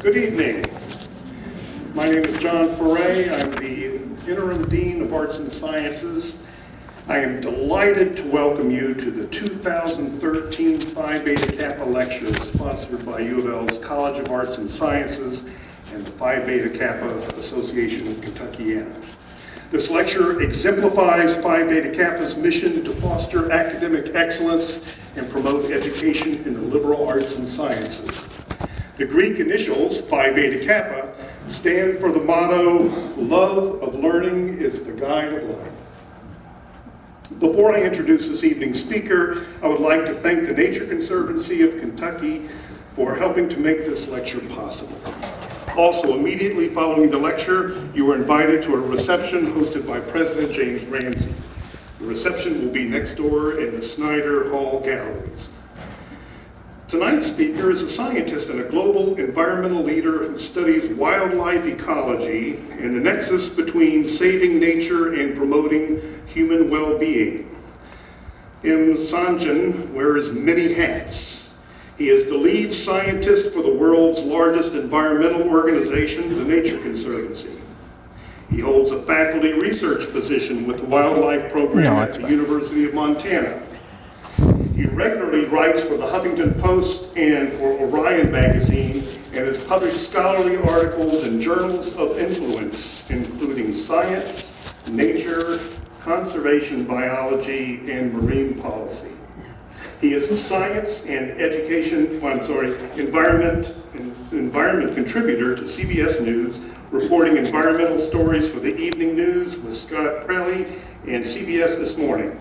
Good evening. My name is John Foray. I'm the Interim Dean of Arts and Sciences. I am delighted to welcome you to the 2013 Phi Beta Kappa Lecture sponsored by UofL's College of Arts and Sciences and the Phi Beta Kappa Association of Kentuckiana. This lecture exemplifies Phi Beta Kappa's mission to foster academic excellence and promote education in the liberal arts and sciences. The Greek initials, Phi Beta Kappa, stand for the motto, "Love of learning is the guide of life." Before I introduce this evening's speaker, I would like to thank the Nature Conservancy of Kentucky for helping to make this lecture possible. Also, immediately following the lecture, you are invited to a reception hosted by President James Ramsey. The reception will be next door in the Snyder Hall Galleries. Tonight's speaker is a scientist and a global environmental leader who studies wildlife ecology and the nexus between saving nature and promoting human well-being. Sanjayan wears many hats. He is the lead scientist for the world's largest environmental organization, the Nature Conservancy. He holds a faculty research position with the wildlife program at the University of Montana. He regularly writes for the Huffington Post and for Orion magazine and has published scholarly articles in journals of influence, including Science, Nature, Conservation Biology, and Marine Policy. He is a science and environment contributor to CBS News, reporting environmental stories for the Evening News with Scott Prelli and CBS This Morning.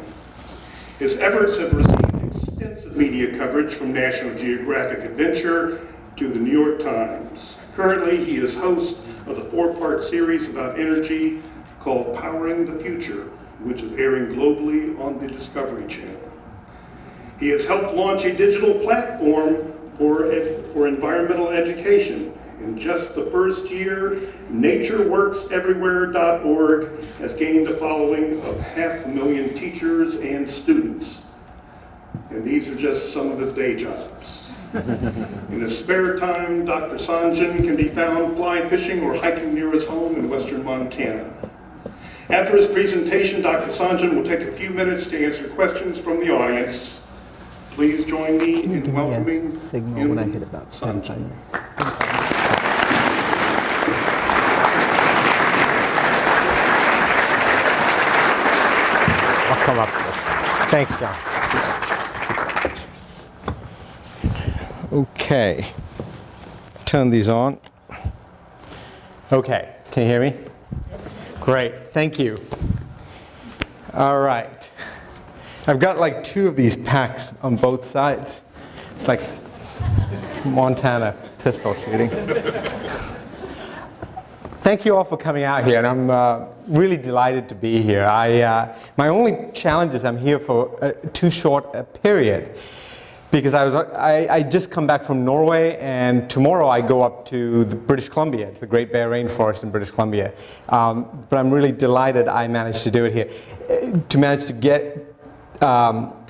His efforts have received extensive media coverage from National Geographic Adventure to the New York Times. Currently, he is host of the four-part series about energy called Powering the Future, which is airing globally on the Discovery Channel. He has helped launch a digital platform for environmental education. In just the first year, natureworkseverywhere.org has gained a following of 500,000 teachers and students. And these are just some of his day jobs. In his spare time, Dr. Sanjayan can be found fly fishing or hiking near his home in western Montana. After his presentation, Dr. Sanjayan will take a few minutes to answer questions from the audience. Please join me in welcoming signal when I hit about 10 Sanjayan. I'll come up first. Thanks, John. Okay. Turn these on. Okay. Can you hear me? Great. Thank you. All right. I've got like two of these packs on both sides. It's like Montana pistol shooting. Thank you all for coming out here, and I'm really delighted to be here. My only challenge is I'm here for too short a period, because I just come back from Norway, and tomorrow I go up to the British Columbia, the Great Bear Rainforest in British Columbia. But I'm really delighted I managed to do it here, to manage to get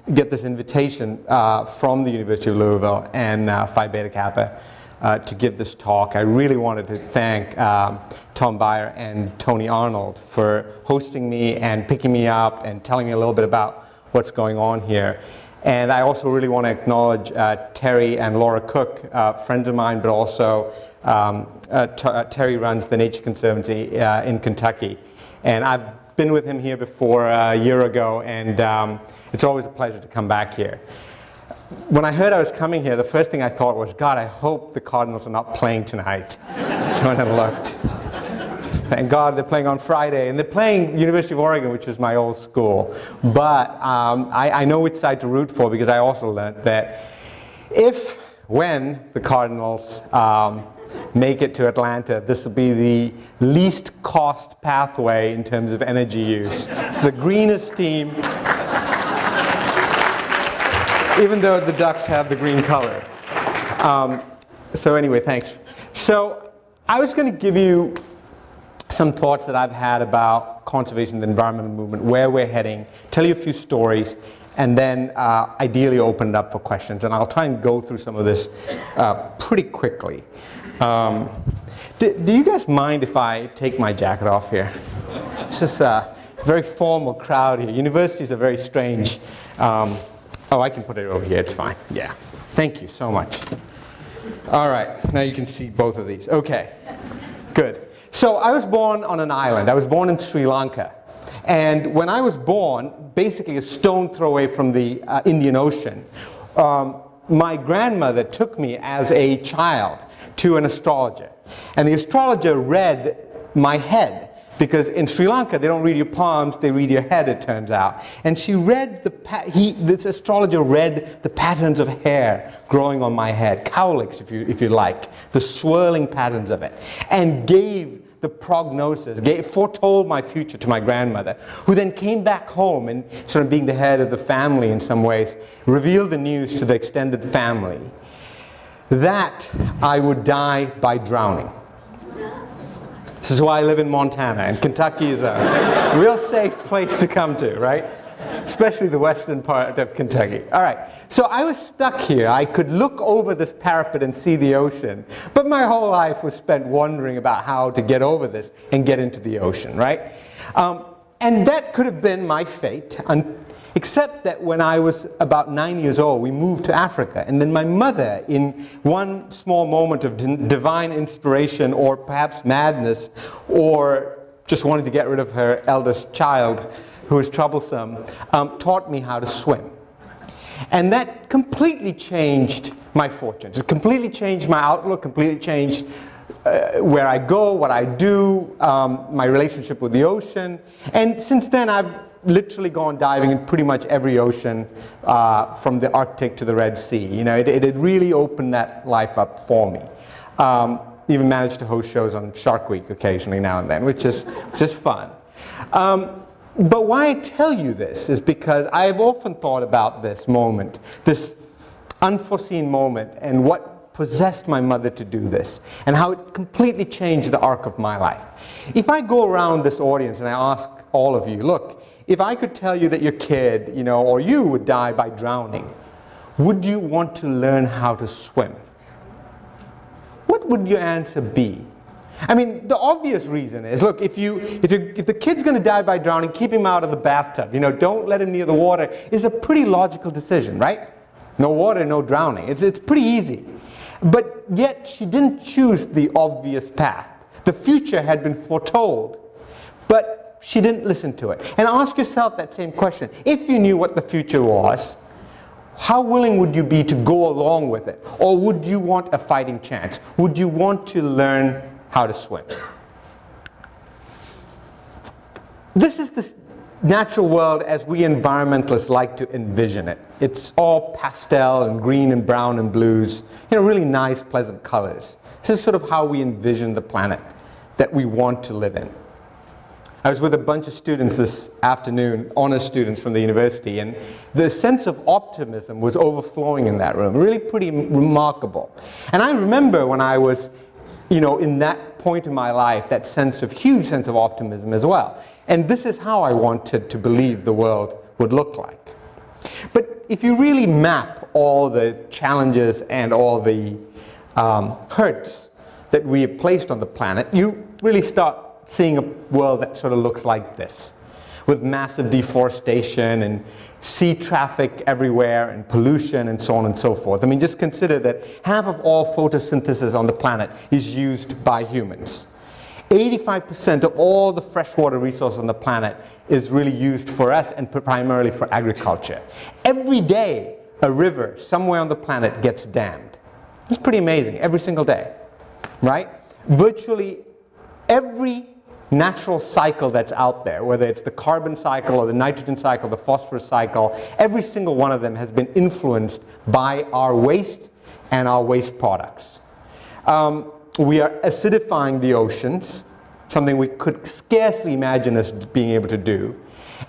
this invitation from the University of Louisville and Phi Beta Kappa to give this talk. I really wanted to thank Tom Beyer and Tony Arnold for hosting me and picking me up and telling me a little bit about what's going on here. And I also really want to acknowledge Terry and Laura Cook, friends of mine, but also Terry runs the Nature Conservancy in Kentucky. And I've been with him here before a year ago, and it's always a pleasure to come back here. When I heard I was coming here, the first thing I thought was, God, I hope the Cardinals are not playing tonight. So when I looked, thank God they're playing on Friday, and they're playing University of Oregon, which was my old school. But I know which side to root for, because I also learned that when the Cardinals make it to Atlanta, this will be the least cost pathway in terms of energy use. It's the greenest team, even though the Ducks have the green color. So anyway, thanks. So I was going to give you some thoughts that I've had about conservation and the environmental movement, where we're heading, tell you a few stories, and then ideally open it up for questions. And I'll try and go through some of this pretty quickly. Do you guys mind if I take my jacket off here? It's just a very formal crowd here. Universities are very strange. Oh, I can put it over here. It's fine. Yeah. Thank you so much. All right. Now you can see both of these. Okay. Good. So I was born on an island. I was born in Sri Lanka. And when I was born, basically a stone throw away from the Indian Ocean, my grandmother took me as a child to an astrologer. And the astrologer read my head, because in Sri Lanka they don't read your palms, they read your head, it turns out. And she read this astrologer read the patterns of hair growing on my head, cowlicks if you like, the swirling patterns of it, and gave the prognosis, foretold my future to my grandmother, who then came back home and, sort of being the head of the family in some ways, revealed the news to the extended family that I would die by drowning. This is why I live in Montana, and Kentucky is a real safe place to come to, right? Especially the western part of Kentucky. All right, so I was stuck here. I could look over this parapet and see the ocean, but my whole life was spent wondering about how to get over this and get into the ocean, right? And that could have been my fate, except that when I was about 9 years old, we moved to Africa, and then my mother, in one small moment of divine inspiration, or perhaps madness, or just wanted to get rid of her eldest child, who was troublesome, taught me how to swim. And that completely changed my fortunes. It completely changed my outlook, completely changed where I go, what I do, my relationship with the ocean. And since then, I've literally gone diving in pretty much every ocean, from the Arctic to the Red Sea. You know, it had really opened that life up for me. Even managed to host shows on Shark Week occasionally now and then, which is fun. But why I tell you this is because I've often thought about this moment, this unforeseen moment, and what possessed my mother to do this, and how it completely changed the arc of my life. If I go around this audience and I ask all of you, look, if I could tell you that your kid, you know, or you would die by drowning, would you want to learn how to swim? What would your answer be? I mean, the obvious reason is, look, if the kid's going to die by drowning, keep him out of the bathtub. You know, don't let him near the water. Is a pretty logical decision, right? No water, no drowning. It's pretty easy. But yet, she didn't choose the obvious path. The future had been foretold, but she didn't listen to it. And ask yourself that same question. If you knew what the future was, how willing would you be to go along with it? Or would you want a fighting chance? Would you want to learn how to swim? This is the natural world as we environmentalists like to envision it. It's all pastel and green and brown and blues, you know, really nice, pleasant colors. This is sort of how we envision the planet that we want to live in. I was with a bunch of students this afternoon, honors students from the university, and the sense of optimism was overflowing in that room, really pretty remarkable. And I remember when I was, you know, in that point in my life, that huge sense of optimism as well. And this is how I wanted to believe the world would look like. But if you really map all the challenges and all the hurts that we have placed on the planet, you really start seeing a world that sort of looks like this, with massive deforestation and sea traffic everywhere and pollution and so on and so forth. I mean, just consider that half of all photosynthesis on the planet is used by humans. 85% of all the freshwater resources on the planet is really used for us and primarily for agriculture. Every day, a river somewhere on the planet gets dammed. It's pretty amazing, every single day, right? Virtually every natural cycle that's out there, whether it's the carbon cycle or the nitrogen cycle, the phosphorus cycle, every single one of them has been influenced by our waste and our waste products. We are acidifying the oceans, something we could scarcely imagine us being able to do.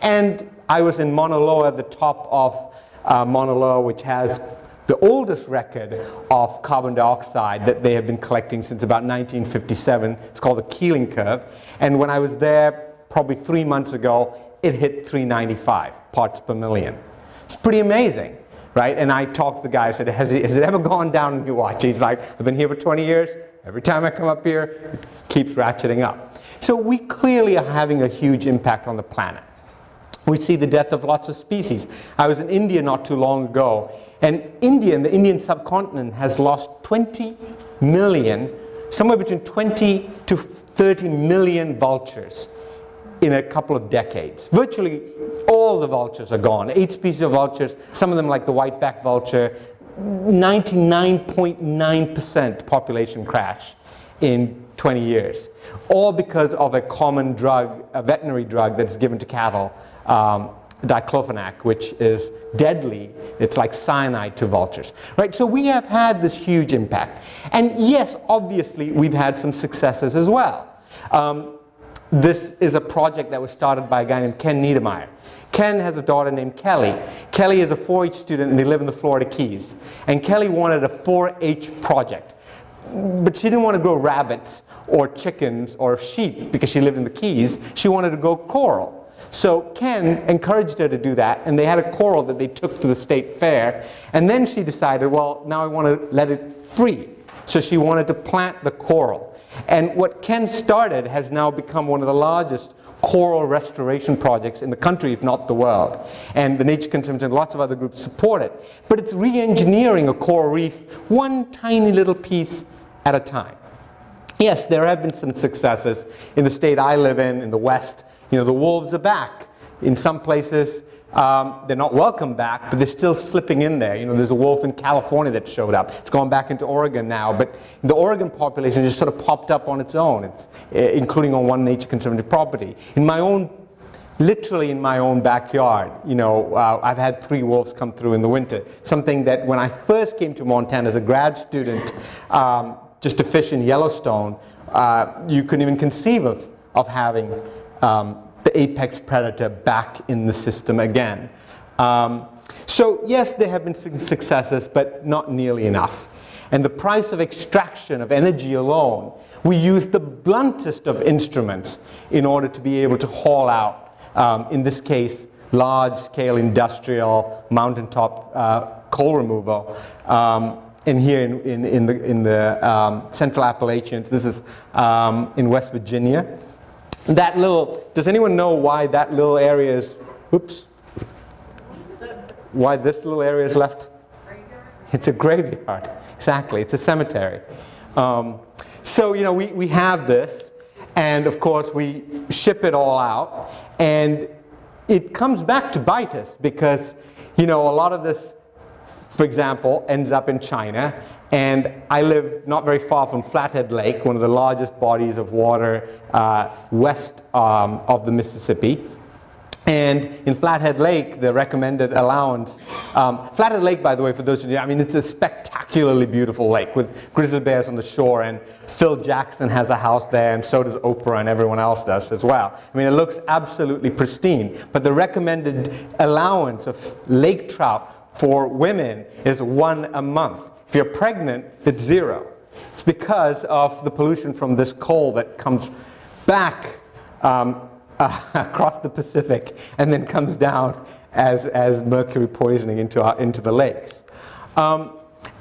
And I was in Mauna Loa, the top of Mauna Loa, which has the oldest record of carbon dioxide that they have been collecting since about 1957. It's called the Keeling Curve. And when I was there, probably 3 months ago, it hit 395 parts per million. It's pretty amazing, right? And I talked to the guy, I said, has it ever gone down in your watch? He's like, I've been here for 20 years, Every time I come up here, it keeps ratcheting up. So we clearly are having a huge impact on the planet. We see the death of lots of species. I was in India not too long ago, and India, and the Indian subcontinent, has lost 20 million, somewhere between 20 to 30 million vultures in a couple of decades. Virtually all the vultures are gone. 8 species of vultures, some of them like the white-backed vulture, 99.9% population crash in 20 years, all because of a common drug, a veterinary drug that's given to cattle, diclofenac, which is deadly. It's like cyanide to vultures, right? So we have had this huge impact. And yes, obviously, we've had some successes as well. This is a project that was started by a guy named Ken Niedermeyer. Ken has a daughter named Kelly. Kelly is a 4-H student, and they live in the Florida Keys. And Kelly wanted a 4-H project. But she didn't want to grow rabbits or chickens or sheep because she lived in the Keys. She wanted to grow coral. So Ken encouraged her to do that, and they had a coral that they took to the state fair. And then she decided, well, now I want to let it free. So she wanted to plant the coral. And what Ken started has now become one of the largest coral restoration projects in the country, if not the world. And the Nature Conservancy and lots of other groups support it. But it's re-engineering a coral reef one tiny little piece at a time. Yes, there have been some successes in the state I live in the West. You know, the wolves are back. In some places, they're not welcome back, but they're still slipping in there. You know, there's a wolf in California that showed up. It's gone back into Oregon now, but the Oregon population just sort of popped up on its own, including on one Nature Conservancy property. Literally in my own backyard, you know, I've had 3 wolves come through in the winter. Something that when I first came to Montana as a grad student, just to fish in Yellowstone, you couldn't even conceive of having the apex predator back in the system again. So yes, there have been some successes, but not nearly enough. And the price of extraction of energy alone, we use the bluntest of instruments in order to be able to haul out, in this case, large-scale industrial mountaintop coal removal. And here in the Central Appalachians, this is in West Virginia. That little, does anyone know why that little area is, oops, why this little area is left? It's a graveyard, exactly, it's a cemetery. So, you know, we have this, and of course we ship it all out, and it comes back to bite us because, you know, a lot of this, for example, ends up in China. And I live not very far from Flathead Lake, one of the largest bodies of water west of the Mississippi. And in Flathead Lake, the recommended allowance, Flathead Lake, by the way, for those of you, I mean, it's a spectacularly beautiful lake with grizzly bears on the shore, and Phil Jackson has a house there, and so does Oprah, and everyone else does as well. I mean, it looks absolutely pristine, but the recommended allowance of lake trout for women is 1 a month. If you're pregnant, it's 0. It's because of the pollution from this coal that comes back across the Pacific and then comes down as mercury poisoning into the lakes. And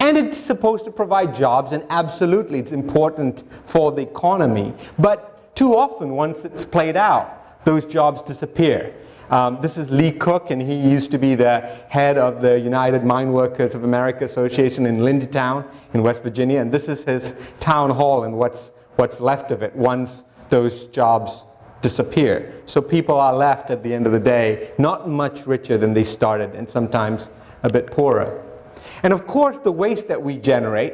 it's supposed to provide jobs, and absolutely it's important for the economy. But too often, once it's played out, those jobs disappear. This is Lee Cook, and he used to be the head of the United Mine Workers of America Association in Lindytown in West Virginia, and this is his town hall and what's left of it once those jobs disappear. So people are left at the end of the day not much richer than they started, and sometimes a bit poorer. And of course, the waste that we generate,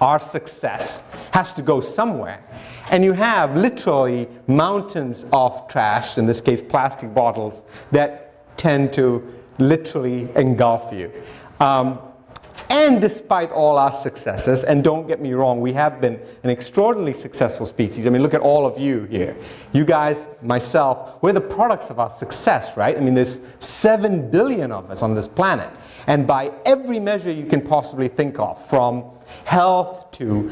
our success, has to go somewhere. And you have literally mountains of trash, in this case plastic bottles, that tend to literally engulf you. And despite all our successes, and don't get me wrong, we have been an extraordinarily successful species. I mean, look at all of you here. You guys, myself, we're the products of our success, right? I mean, there's 7 billion of us on this planet. And by every measure you can possibly think of, from health to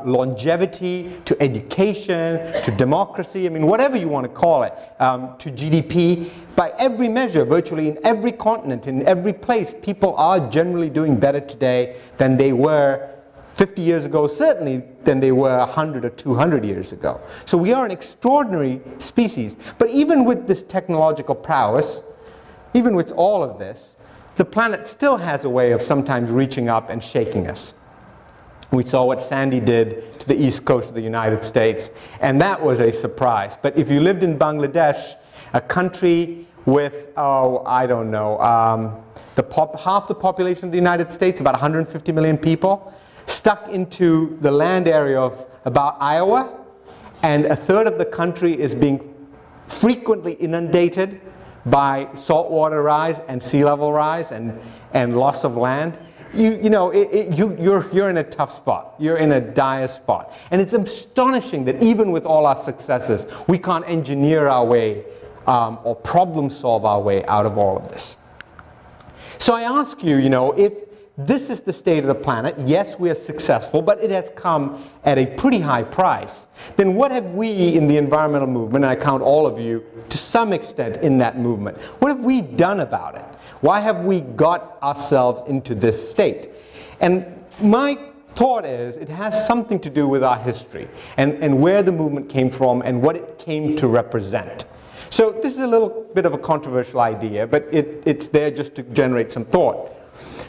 longevity, to education, to democracy, I mean, whatever you want to call it, to GDP, by every measure, virtually in every continent, in every place, people are generally doing better today than they were 50 years ago, certainly, than they were 100 or 200 years ago. So we are an extraordinary species. But even with this technological prowess, even with all of this, the planet still has a way of sometimes reaching up and shaking us. We saw what Sandy did to the east coast of the United States, and that was a surprise. But if you lived in Bangladesh, a country with, I don't know, half the population of the United States, about 150 million people, stuck into the land area of about Iowa, and a third of the country is being frequently inundated by saltwater rise and sea level rise and loss of land. You're in a tough spot. You're in a dire spot. And it's astonishing that even with all our successes, we can't engineer our way or problem solve our way out of all of this. So I ask you, if this is the state of the planet, yes, we are successful, but it has come at a pretty high price, then what have we in the environmental movement, and I count all of you to some extent in that movement, what have we done about it? Why have we got ourselves into this state? And my thought is it has something to do with our history and where the movement came from and what it came to represent. So this is a little bit of a controversial idea, but it's there just to generate some thought.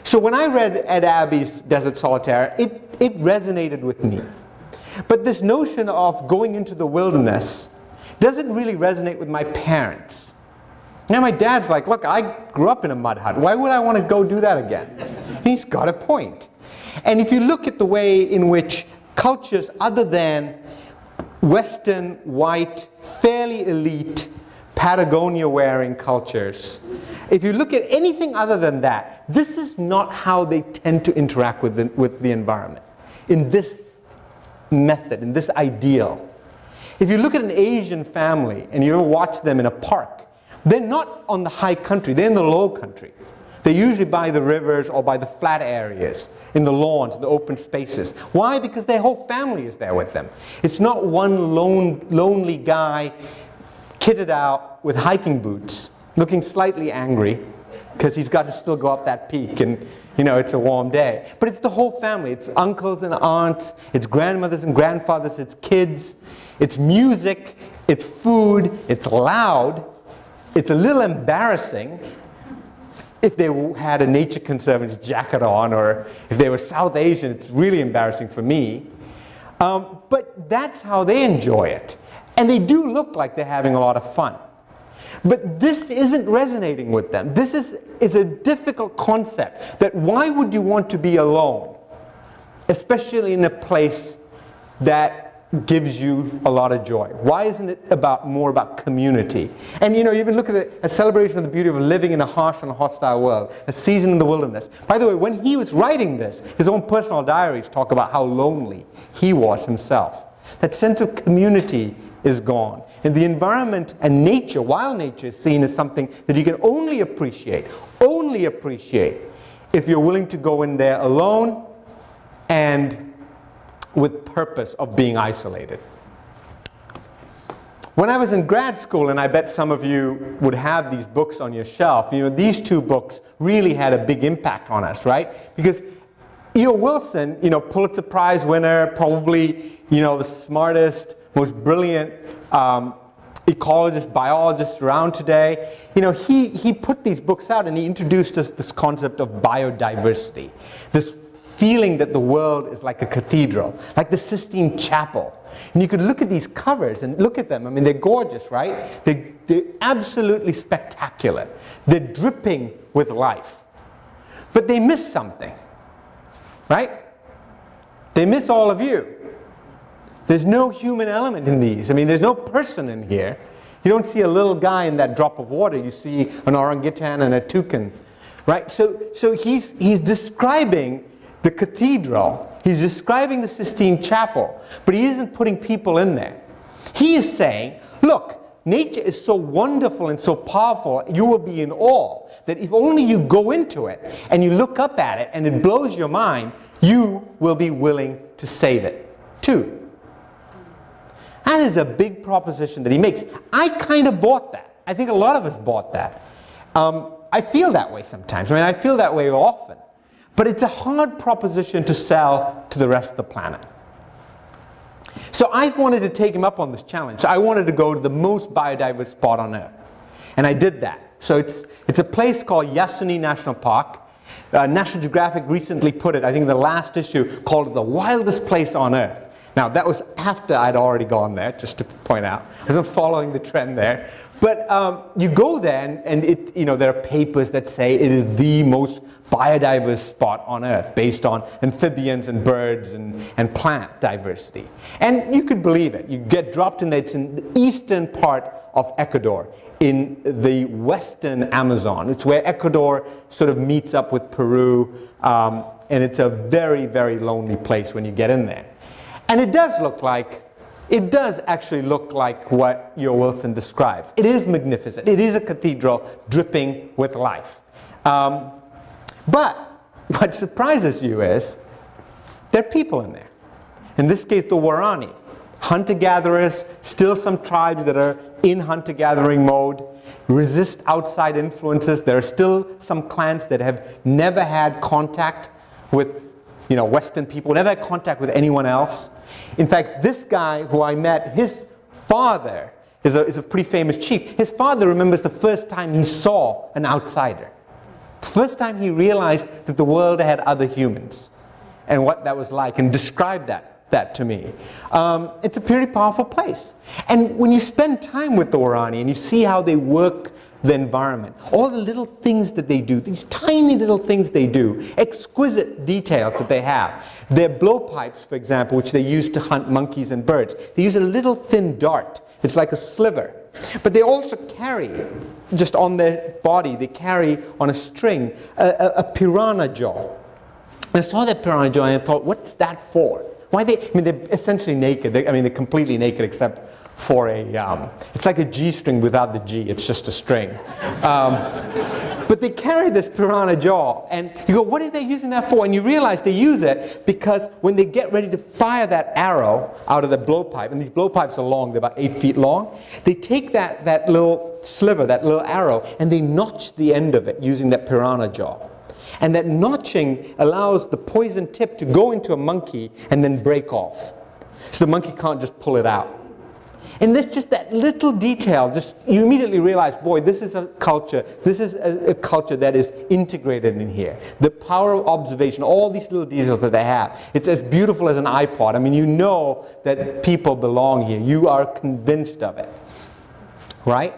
So when I read Ed Abbey's Desert Solitaire, it resonated with me. But this notion of going into the wilderness doesn't really resonate with my parents. Now my dad's like, look, I grew up in a mud hut. Why would I want to go do that again? He's got a point. And if you look at the way in which cultures other than Western, white, fairly elite, Patagonia-wearing cultures, if you look at anything other than that, this is not how they tend to interact with the environment, in this method, in this ideal. If you look at an Asian family and you ever watch them in a park, they're not on the high country, they're in the low country. They're usually by the rivers or by the flat areas, in the lawns, the open spaces. Why? Because their whole family is there with them. It's not one lonely guy kitted out with hiking boots, looking slightly angry because he's got to still go up that peak and it's a warm day. But it's the whole family. It's uncles and aunts, it's grandmothers and grandfathers, it's kids, it's music, it's food, it's loud, it's a little embarrassing if they had a Nature Conservancy jacket on, or if they were South Asian, it's really embarrassing for me. But that's how they enjoy it. And they do look like they're having a lot of fun. But this isn't resonating with them. This is a difficult concept, that why would you want to be alone, especially in a place that gives you a lot of joy? Why isn't it more about community? And even look at a celebration of the beauty of living in a harsh and hostile world, a season in the wilderness. By the way, when he was writing this, his own personal diaries talk about how lonely he was himself. That sense of community is gone. And the environment and nature, wild nature, is seen as something that you can only appreciate if you're willing to go in there alone and with purpose of being isolated. When I was in grad school, and I bet some of you would have these books on your shelf, these two books really had a big impact on us, right? Because E.O. Wilson, Pulitzer Prize winner, probably, the smartest, most brilliant ecologist, biologist around today. He put these books out and he introduced us this concept of biodiversity, this feeling that the world is like a cathedral, like the Sistine Chapel. And you could look at these covers and look at them. I mean, they're gorgeous, right? They're absolutely spectacular. They're dripping with life. But they miss something, right? They miss all of you. There's no human element in these. I mean, there's no person in here. You don't see a little guy in that drop of water. You see an orangutan and a toucan, right? So he's describing the cathedral. He's describing the Sistine Chapel, but he isn't putting people in there. He is saying, look, nature is so wonderful and so powerful, you will be in awe, that if only you go into it and you look up at it and it blows your mind, you will be willing to save it too. That is a big proposition that he makes. I kind of bought that. I think a lot of us bought that. I feel that way sometimes. I mean, I feel that way often. But it's a hard proposition to sell to the rest of the planet. So I wanted to take him up on this challenge. So I wanted to go to the most biodiverse spot on Earth. And I did that. So it's a place called Yosemite National Park. National Geographic recently put it, I think in the last issue, called it the wildest place on Earth. Now that was after I'd already gone there, just to point out. I wasn't following the trend there. But you go there and there are papers that say it is the most biodiverse spot on Earth based on amphibians and birds and plant diversity. And you could believe it. You get dropped in there. It's in the eastern part of Ecuador, in the western Amazon. It's where Ecuador sort of meets up with Peru, and it's a very, very lonely place when you get in there. And it does actually look like what Wilson describes. It is magnificent. It is a cathedral dripping with life. But what surprises you is there are people in there. In this case, the Warani, hunter-gatherers, still some tribes that are in hunter-gathering mode, resist outside influences. There are still some clans that have never had contact with Western people, never had contact with anyone else. In fact, this guy who I met, his father is a pretty famous chief. His father remembers the first time he saw an outsider. The first time he realized that the world had other humans and what that was like, and described that to me. It's a pretty powerful place. And when you spend time with the Warani and you see how they work the environment, all the little things that they do, these tiny little things they do, exquisite details that they have. Their blowpipes, for example, which they use to hunt monkeys and birds, they use a little thin dart. It's like a sliver. But they also carry, just on their body, they carry on a string a piranha jaw. And I saw that piranha jaw and I thought, what's that for? Why they're essentially naked. They're completely naked except for it's like a G string without the G. It's just a string. But they carry this piranha jaw, and you go, what are they using that for? And you realize they use it because when they get ready to fire that arrow out of the blowpipe, and these blowpipes are long, they're about 8 feet long, they take that little sliver, that little arrow, and they notch the end of it using that piranha jaw. And that notching allows the poison tip to go into a monkey and then break off. So the monkey can't just pull it out. And there's just that little detail, you immediately realize, boy, this is a culture that is integrated in here. The power of observation, all these little details that they have. It's as beautiful as an iPod. You know that people belong here. You are convinced of it. Right?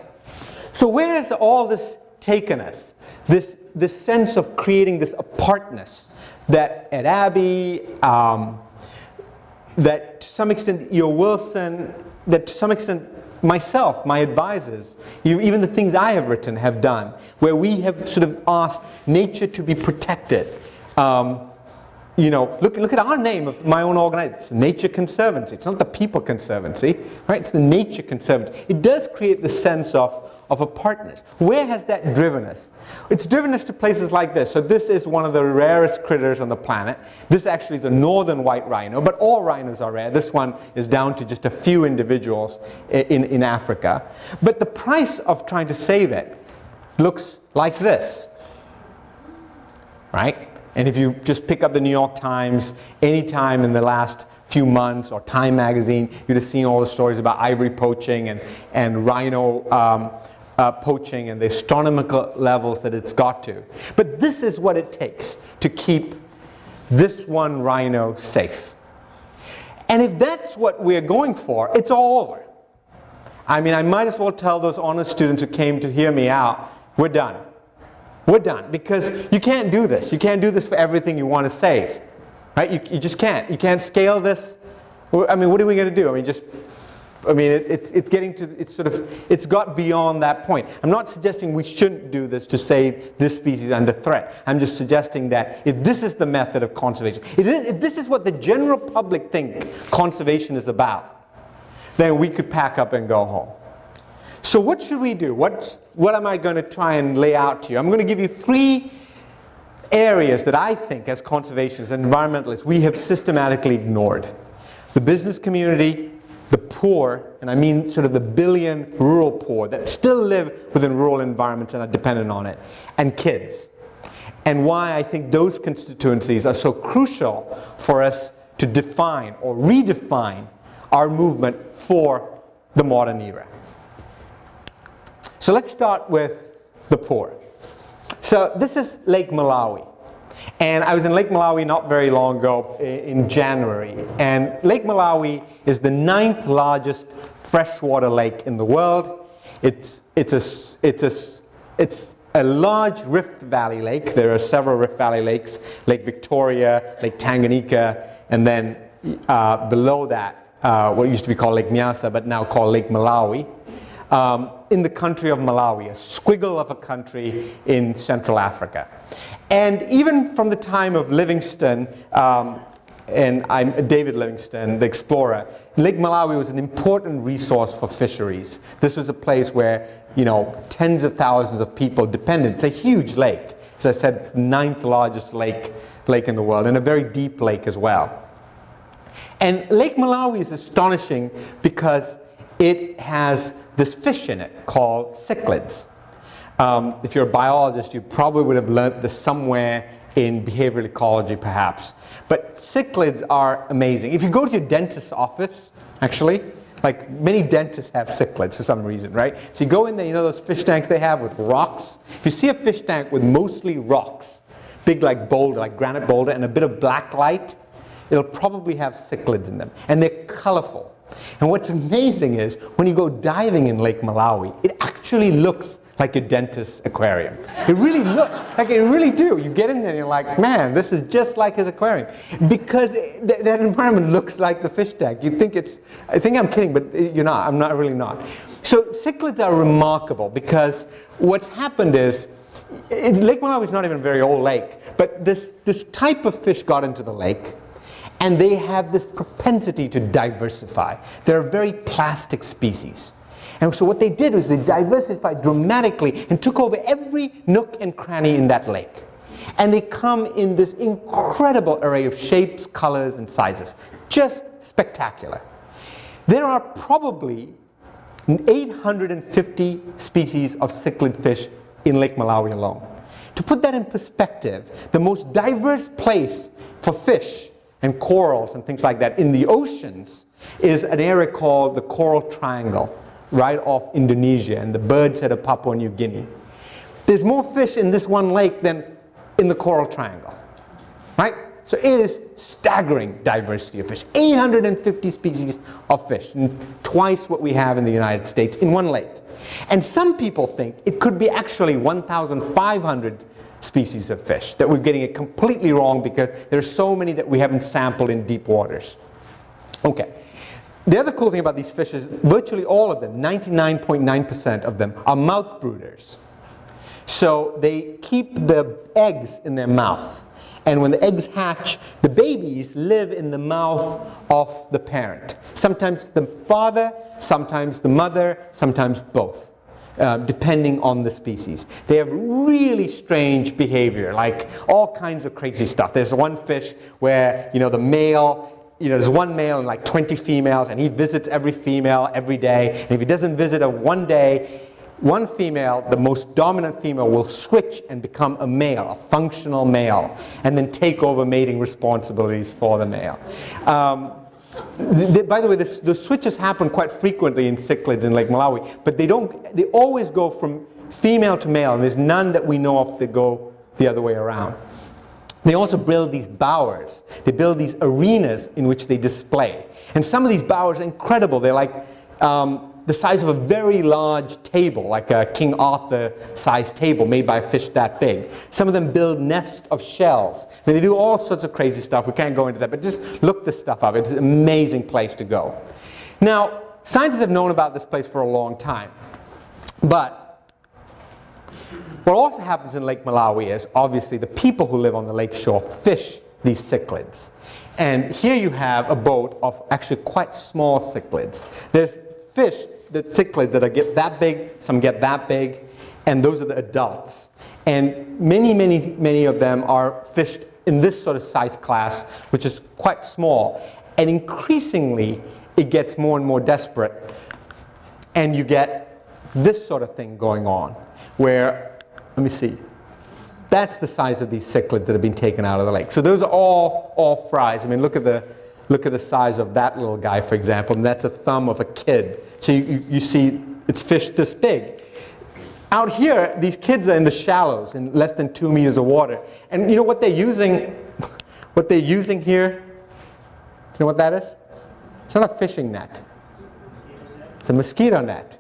So where has all this taken us? This sense of creating this apartness that at Abbey, that to some extent Wilson, that to some extent myself, my advisors, even the things I have written have done, where we have sort of asked nature to be protected. Look at our name of my own organization. It's the Nature Conservancy. It's not the People Conservancy, right? It's the Nature Conservancy. It does create the sense of apartness. Where has that driven us? It's driven us to places like this. So this is one of the rarest critters on the planet. This actually is a northern white rhino, but all rhinos are rare. This one is down to just a few individuals in Africa. But the price of trying to save it looks like this, right? And if you just pick up the New York Times anytime in the last few months, or Time magazine, you'd have seen all the stories about ivory poaching and rhino poaching and the astronomical levels that it's got to. But this is what it takes to keep this one rhino safe. And if that's what we're going for, it's all over. I might as well tell those honors students who came to hear me out, we're done. We're done, because you can't do this. You can't do this for everything you want to save, right? You just can't. You can't scale this. What are we going to do? It's got beyond that point. I'm not suggesting we shouldn't do this to save this species under threat. I'm just suggesting that if this is the method of conservation, if this is what the general public think conservation is about, then we could pack up and go home. So what should we do? What am I going to try and lay out to you? I'm going to give you 3 areas that I think as conservationists and environmentalists we have systematically ignored. The business community, the poor, and I mean sort of the billion rural poor that still live within rural environments and are dependent on it, and kids. and why I think those constituencies are so crucial for us to define or redefine our movement for the modern era. So let's start with the poor. So this is Lake Malawi. And I was in Lake Malawi not very long ago in January. And Lake Malawi is the 9th largest freshwater lake in the world. It's a large Rift Valley lake. There are several Rift Valley lakes, Lake Victoria, Lake Tanganyika, and then below that, what used to be called Lake Nyasa, but now called Lake Malawi, in the country of Malawi, a squiggle of a country in Central Africa. And even from the time of Livingstone, and I'm David Livingstone, the explorer, Lake Malawi was an important resource for fisheries. This was a place where, you know, tens of thousands of people depended. It's a huge lake. As I said, it's the 9th largest lake in the world, and a very deep lake as well. And Lake Malawi is astonishing because it has this fish in it called cichlids. If you're a biologist, you probably would have learned this somewhere in behavioral ecology perhaps. But cichlids are amazing. If you go to your dentist's office, actually, like many dentists have cichlids for some reason, right? So you go in there, you know those fish tanks they have with rocks? If you see a fish tank with mostly rocks, big like boulder, like granite boulder, and a bit of black light, it'll probably have cichlids in them. And they're colorful. And what's amazing is when you go diving in Lake Malawi, it actually looks like your dentist's aquarium. It really looks like it really do. You get in there and you're like, man, this is just like his aquarium, because that environment looks like the fish tank. You think it's, I think I'm kidding, but you're not. I'm not really not. So cichlids are remarkable because what's happened is, Lake Malawi is not even a very old lake, but this type of fish got into the lake. And they have this propensity to diversify. They're a very plastic species. And so what they did was they diversified dramatically and took over every nook and cranny in that lake. And they come in this incredible array of shapes, colors, and sizes. Just spectacular. There are probably 850 species of cichlid fish in Lake Malawi alone. To put that in perspective, the most diverse place for fish and corals and things like that in the oceans is an area called the Coral Triangle, right off Indonesia and the bird's head of Papua New Guinea. There's more fish in this one lake than in the Coral Triangle, right? So it is staggering diversity of fish. 850 species of fish, and twice what we have in the United States in one lake. And some people think it could be actually 1,500 species of fish, that we're getting it completely wrong because there's so many that we haven't sampled in deep waters. Okay. The other cool thing about these fish is virtually all of them, 99.9% of them, are mouth brooders. So they keep the eggs in their mouth. And when the eggs hatch, the babies live in the mouth of the parent. Sometimes the father, sometimes the mother, sometimes both. Depending on the species. They have really strange behavior, like all kinds of crazy stuff. There's one fish where, you know, the male, you know, there's one male and like 20 females, and he visits every female every day. And if he doesn't visit her one day, one female, the most dominant female, will switch and become a male, a functional male, and then take over mating responsibilities for the male. By the way, the switches happen quite frequently in cichlids in Lake Malawi, but they always go from female to male, and there's none that we know of that go the other way around. They also build these bowers. They build these arenas in which they display. And some of these bowers are incredible. They're like the size of a very large table, like a King Arthur-sized table made by a fish that big. Some of them build nests of shells. I mean, they do all sorts of crazy stuff. We can't go into that, but just look this stuff up. It's an amazing place to go. Now, scientists have known about this place for a long time. But what also happens in Lake Malawi is, obviously, the people who live on the lake shore fish these cichlids. And here you have a boat of actually quite small cichlids. There's fish, the cichlids that get that big, some get that big, and those are the adults. And many of them are fished in this sort of size class, which is quite small. And increasingly, it gets more and more desperate. And you get this sort of thing going on, where, let me see. That's the size of these cichlids that have been taken out of the lake. So those are all fries. I mean, look at the size of that little guy, for example, and that's a thumb of a kid. So you see it's fish this big. Out here, these kids are in the shallows, in less than 2 meters of water. And you know what they're using? What they're using here? Do you know what that is? It's not a fishing net. It's a mosquito net,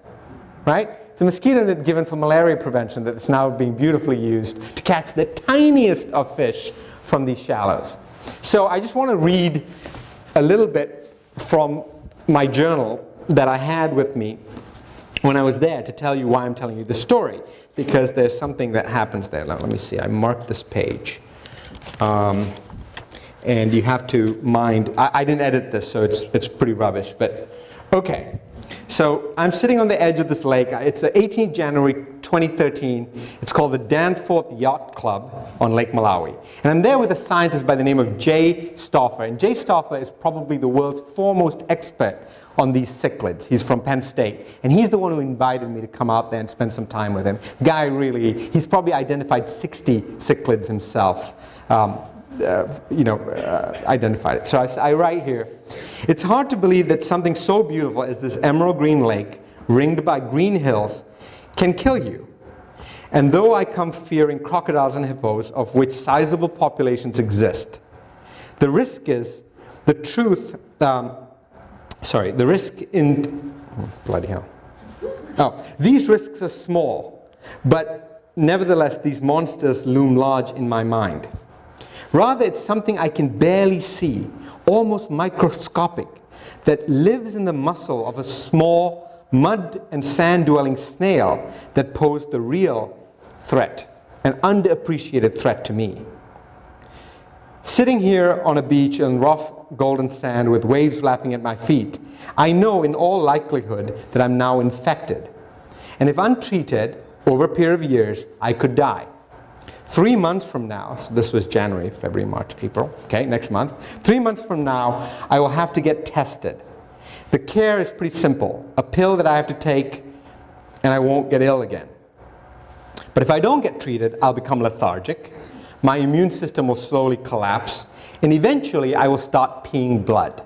right? It's a mosquito net given for malaria prevention that's now being beautifully used to catch the tiniest of fish from these shallows. So I just want to read a little bit from my journal that I had with me when I was there to tell you why I'm telling you the story, because there's something that happens there. Now, let me see, I marked this page. And you have to mind, I didn't edit this, so it's pretty rubbish, but okay. So I'm sitting on the edge of this lake. It's the 18th January 2013. It's called the Danforth Yacht Club on Lake Malawi. And I'm there with a scientist by the name of Jay Stauffer. And Jay Stauffer is probably the world's foremost expert on these cichlids. He's from Penn State. And he's the one who invited me to come out there and spend some time with him. The guy really, he's probably identified 60 cichlids himself. Identified it. So I write here, it's hard to believe that something so beautiful as this emerald green lake, ringed by green hills, can kill you. And though I come fearing crocodiles and hippos, of which sizable populations exist, the risk is, the risk in, bloody hell. Oh, these risks are small, but nevertheless these monsters loom large in my mind. Rather, it's something I can barely see, almost microscopic, that lives in the muscle of a small mud and sand-dwelling snail that posed the real threat, an underappreciated threat to me. Sitting here on a beach in rough golden sand with waves lapping at my feet, I know in all likelihood that I'm now infected. And if untreated, over a period of years, I could die. 3 months from now, so this was January, February, March, April, okay, next month. 3 months from now, I will have to get tested. The care is pretty simple. A pill that I have to take, and I won't get ill again. But if I don't get treated, I'll become lethargic. My immune system will slowly collapse, and eventually I will start peeing blood.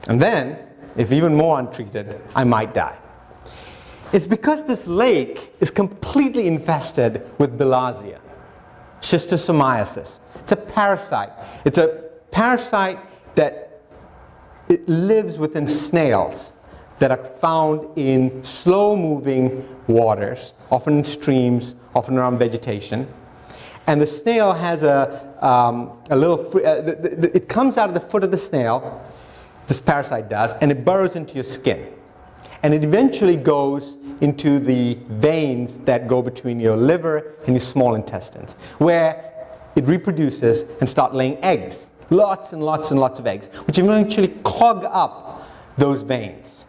And then, if even more untreated, I might die. It's because this lake is completely infested with bilharzia, schistosomiasis. It's a parasite. It's a parasite that it lives within snails that are found in slow-moving waters, often in streams, often around vegetation. And the snail has it comes out of the foot of the snail, this parasite does, and it burrows into your skin. And it eventually goes into the veins that go between your liver and your small intestines, where it reproduces and starts laying eggs. Lots and lots and lots of eggs, which eventually clog up those veins.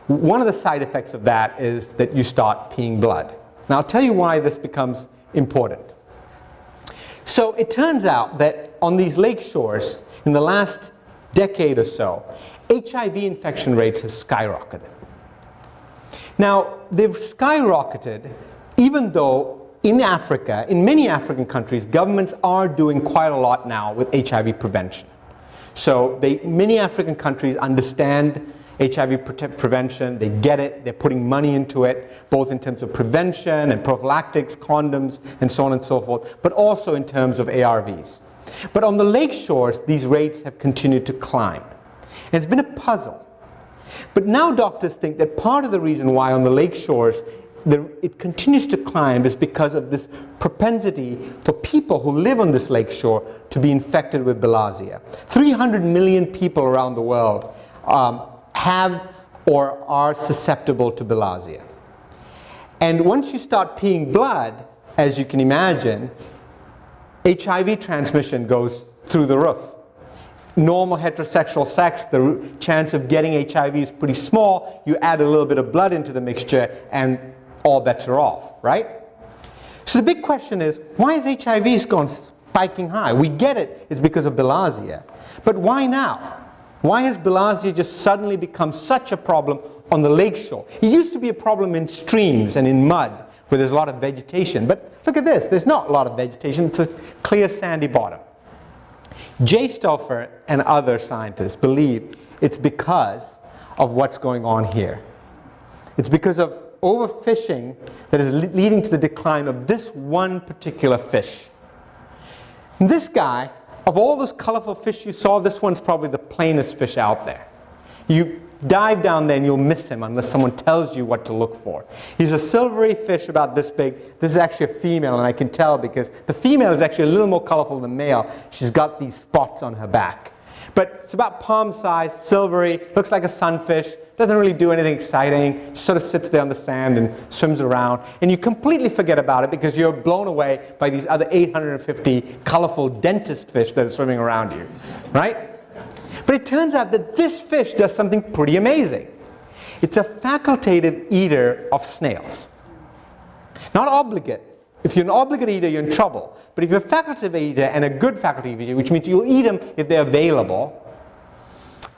One of the side effects of that is that you start peeing blood. Now I'll tell you why this becomes important. So it turns out that on these lake shores, in the last decade or so, HIV infection rates have skyrocketed. Now, they've skyrocketed even though in Africa, in many African countries, governments are doing quite a lot now with HIV prevention. So many African countries understand HIV prevention, they get it, they're putting money into it, both in terms of prevention and prophylactics, condoms, and so on and so forth, but also in terms of ARVs. But on the lake shores, these rates have continued to climb. And it's been a puzzle. But now doctors think that part of the reason why on the lake shores it continues to climb is because of this propensity for people who live on this lake shore to be infected with bilharzia. 300 million people around the world have or are susceptible to bilharzia. And once you start peeing blood, as you can imagine, HIV transmission goes through the roof. Normal heterosexual sex, the chance of getting HIV is pretty small. You add a little bit of blood into the mixture and all bets are off, right? So the big question is, why has HIV gone spiking high? We get it, it's because of bilharzia. But why now? Why has bilharzia just suddenly become such a problem on the lake shore? It used to be a problem in streams and in mud, where there's a lot of vegetation. But look at this, there's not a lot of vegetation, it's a clear sandy bottom. Jay Stauffer and other scientists believe it's because of what's going on here. It's because of overfishing that is leading to the decline of this one particular fish. And this guy, of all those colorful fish you saw, this one's probably the plainest fish out there. You dive down there and you'll miss him unless someone tells you what to look for. He's a silvery fish about this big. This is actually a female, and I can tell because the female is actually a little more colorful than the male. She's got these spots on her back. But it's about palm size, silvery, looks like a sunfish, doesn't really do anything exciting, just sort of sits there on the sand and swims around. And you completely forget about it because you're blown away by these other 850 colorful dentist fish that are swimming around you, right? But it turns out that this fish does something pretty amazing. It's a facultative eater of snails. Not obligate. If you're an obligate eater, you're in trouble. But if you're a facultative eater and a good facultative eater, which means you'll eat them if they're available,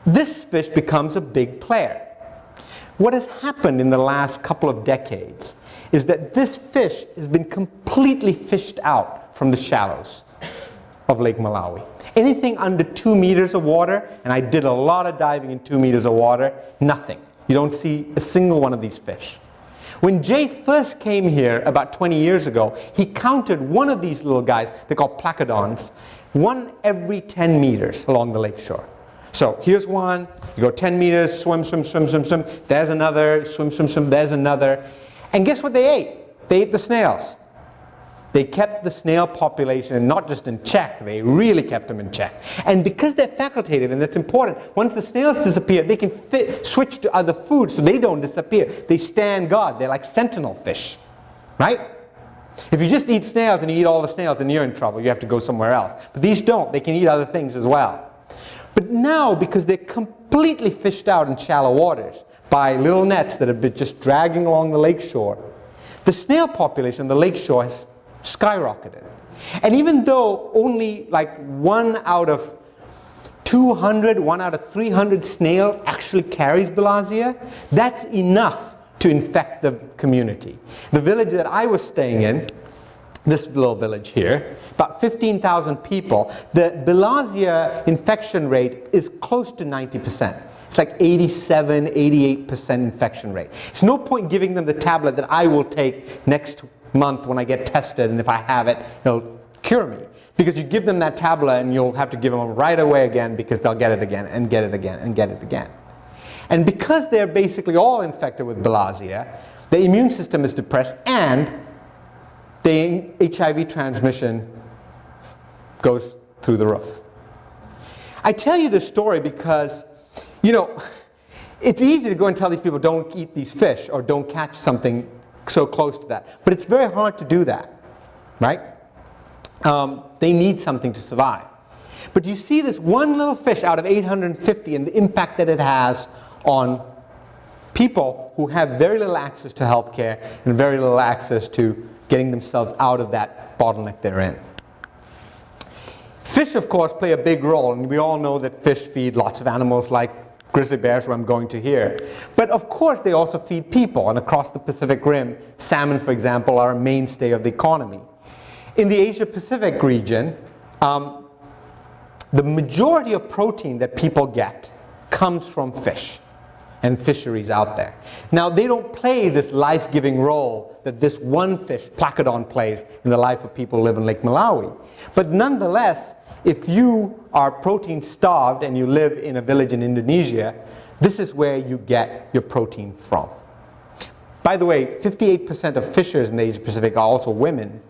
this fish becomes a big player. What has happened in the last couple of decades is that this fish has been completely fished out from the shallows of Lake Malawi. Anything under 2 meters of water, and I did a lot of diving in 2 meters of water, nothing. You don't see a single one of these fish. When Jay first came here about 20 years ago, he counted one of these little guys, they're called placodons, one every 10 meters along the lakeshore. So here's one, you go 10 meters, swim, swim, swim, swim, swim, there's another, swim, swim, swim, there's another. And guess what they ate? They ate the snails. They kept the snail population not just in check, they really kept them in check. And because they're facultative, and that's important, once the snails disappear, they can switch to other food so they don't disappear. They stand guard, they're like sentinel fish, right? If you just eat snails and you eat all the snails, then you're in trouble, you have to go somewhere else. But these don't, they can eat other things as well. But now, because they're completely fished out in shallow waters by little nets that have been just dragging along the lakeshore, the snail population on the lakeshore has skyrocketed. And even though only like 1 out of 200, 1 out of 300 snail actually carries bilharzia, that's enough to infect the community. The village that I was staying in, this little village here, about 15,000 people, the bilharzia infection rate is close to 90%. It's like 87, 88% infection rate. It's no point giving them the tablet that I will take next month when I get tested, and if I have it, it'll cure me. Because you give them that tablet and you'll have to give them right away again because they'll get it again and get it again and get it again. And because they're basically all infected with bilharzia, the immune system is depressed and the HIV transmission goes through the roof. I tell you this story because, you know, it's easy to go and tell these people don't eat these fish or don't catch something so close to that. But it's very hard to do that, right? They need something to survive. But you see this one little fish out of 850 and the impact that it has on people who have very little access to healthcare and very little access to getting themselves out of that bottleneck they're in. Fish, of course, play a big role, and we all know that fish feed lots of animals like grizzly bears, who I'm going to here. But of course they also feed people, and across the Pacific Rim, salmon, for example, are a mainstay of the economy. In the Asia-Pacific region, the majority of protein that people get comes from fish and fisheries out there. Now, they don't play this life-giving role that this one fish, placodon, plays in the life of people who live in Lake Malawi. But nonetheless, if you are protein starved and you live in a village in Indonesia, this is where you get your protein from. By the way, 58% of fishers in the Asia Pacific are also women,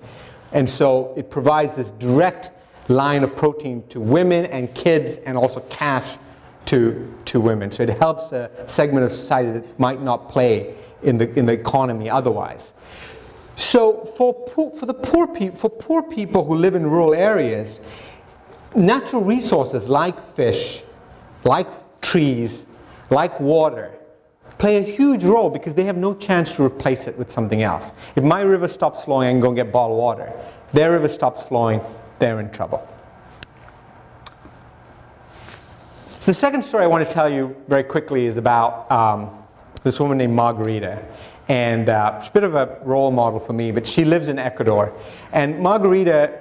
and so it provides this direct line of protein to women and kids and also cash to women. So it helps a segment of society that might not play in the economy otherwise. So for poor people who live in rural areas, natural resources like fish, like trees, like water, play a huge role because they have no chance to replace it with something else. If my river stops flowing, I can go and get bottled water. If their river stops flowing, they're in trouble. The second story I want to tell you very quickly is about this woman named Margarita. and she's a bit of a role model for me, but she lives in Ecuador. And Margarita,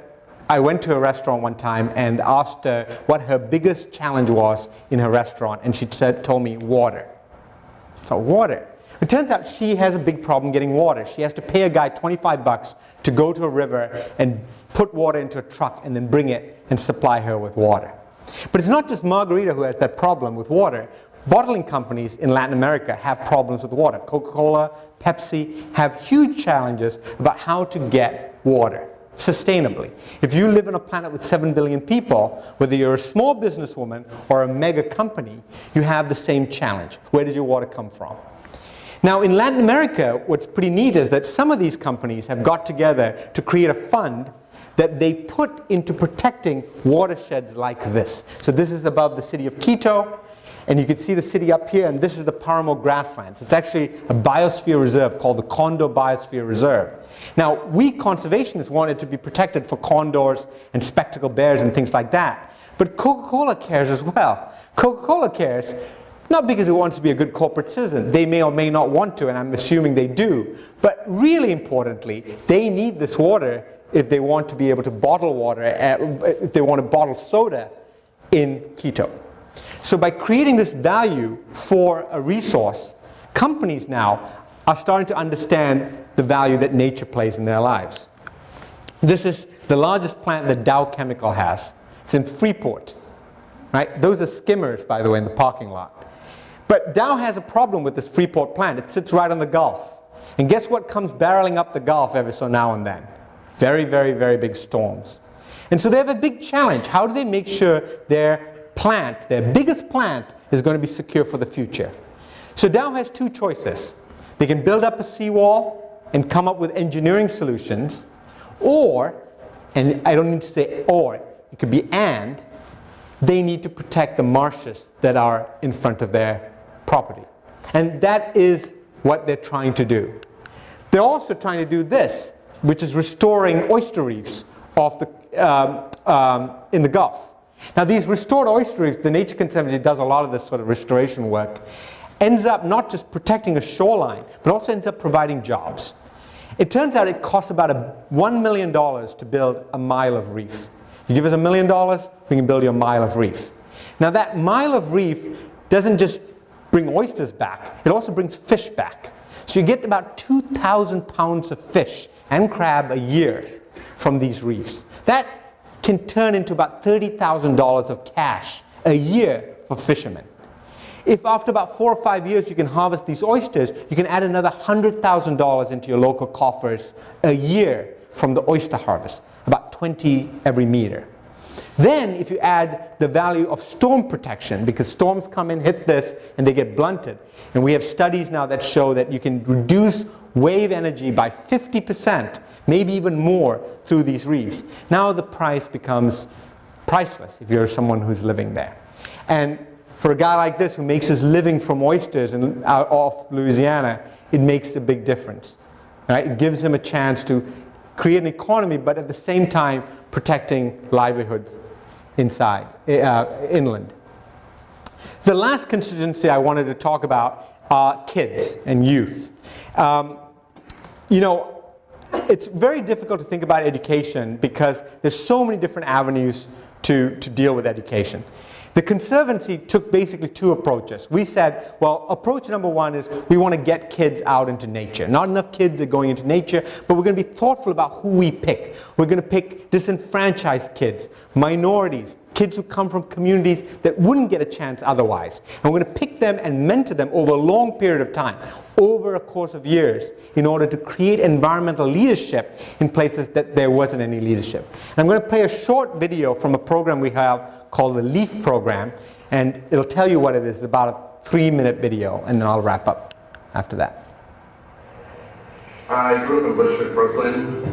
I went to a restaurant one time and asked her what her biggest challenge was in her restaurant, and she told me water. So water. It turns out she has a big problem getting water. She has to pay a guy 25 bucks to go to a river and put water into a truck and then bring it and supply her with water. But it's not just Margarita who has that problem with water. Bottling companies in Latin America have problems with water. Coca-Cola, Pepsi have huge challenges about how to get water sustainably. If you live on a planet with 7 billion people, whether you're a small businesswoman or a mega company, you have the same challenge. Where does your water come from? Now, in Latin America, what's pretty neat is that some of these companies have got together to create a fund that they put into protecting watersheds like this. So this is above the city of Quito, and you can see the city up here, and this is the Paramo grasslands. It's actually a biosphere reserve called the Condor Biosphere Reserve. Now, we conservationists want it to be protected for condors and spectacled bears and things like that. But Coca-Cola cares as well. Coca-Cola cares not because it wants to be a good corporate citizen. They may or may not want to, and I'm assuming they do. But really importantly, they need this water if they want to be able to bottle water, if they want to bottle soda in Quito. So by creating this value for a resource, companies now are starting to understand the value that nature plays in their lives. This is the largest plant that Dow Chemical has. It's in Freeport. Right? Those are skimmers, by the way, in the parking lot. But Dow has a problem with this Freeport plant. It sits right on the Gulf. And guess what comes barreling up the Gulf every so now and then? Very, very, very big storms. And so they have a big challenge. How do they make sure their plant, their biggest plant, is going to be secure for the future? So Dow has two choices. They can build up a seawall and come up with engineering solutions, or, and I don't need to say or, it could be and, they need to protect the marshes that are in front of their property. And that is what they're trying to do. They're also trying to do this, which is restoring oyster reefs off the, in the Gulf. Now these restored oyster reefs, the Nature Conservancy does a lot of this sort of restoration work, ends up not just protecting a shoreline, but also ends up providing jobs. It turns out it costs about $1 million to build a mile of reef. You give us $1 million, we can build you a mile of reef. Now that mile of reef doesn't just bring oysters back, it also brings fish back. So you get about 2,000 pounds of fish and crab a year from these reefs. That can turn into about $30,000 of cash a year for fishermen. If after about 4 or 5 years you can harvest these oysters, you can add another $100,000 into your local coffers a year from the oyster harvest, about 20 every meter. Then if you add the value of storm protection, because storms come in, hit this, and they get blunted. And we have studies now that show that you can reduce wave energy by 50%, maybe even more, through these reefs. Now the price becomes priceless if you're someone who's living there. And for a guy like this who makes his living from oysters and out off Louisiana, it makes a big difference. Right? It gives him a chance to create an economy, but at the same time protecting livelihoods inside, inland. The last constituency I wanted to talk about are kids and youth. You know, it's very difficult to think about education because there's so many different avenues to deal with education. The Conservancy took basically two approaches. We said, well, approach number one is we want to get kids out into nature. Not enough kids are going into nature, but we're going to be thoughtful about who we pick. We're going to pick disenfranchised kids, minorities, kids who come from communities that wouldn't get a chance otherwise. And we're going to pick them and mentor them over a long period of time, over a course of years, in order to create environmental leadership in places that there wasn't any leadership. And I'm going to play a short video from a program we have called the LEAF program, and it'll tell you what it is. It's about a 3-minute video, and then I'll wrap up after that. I grew up in Bushwick, Brooklyn.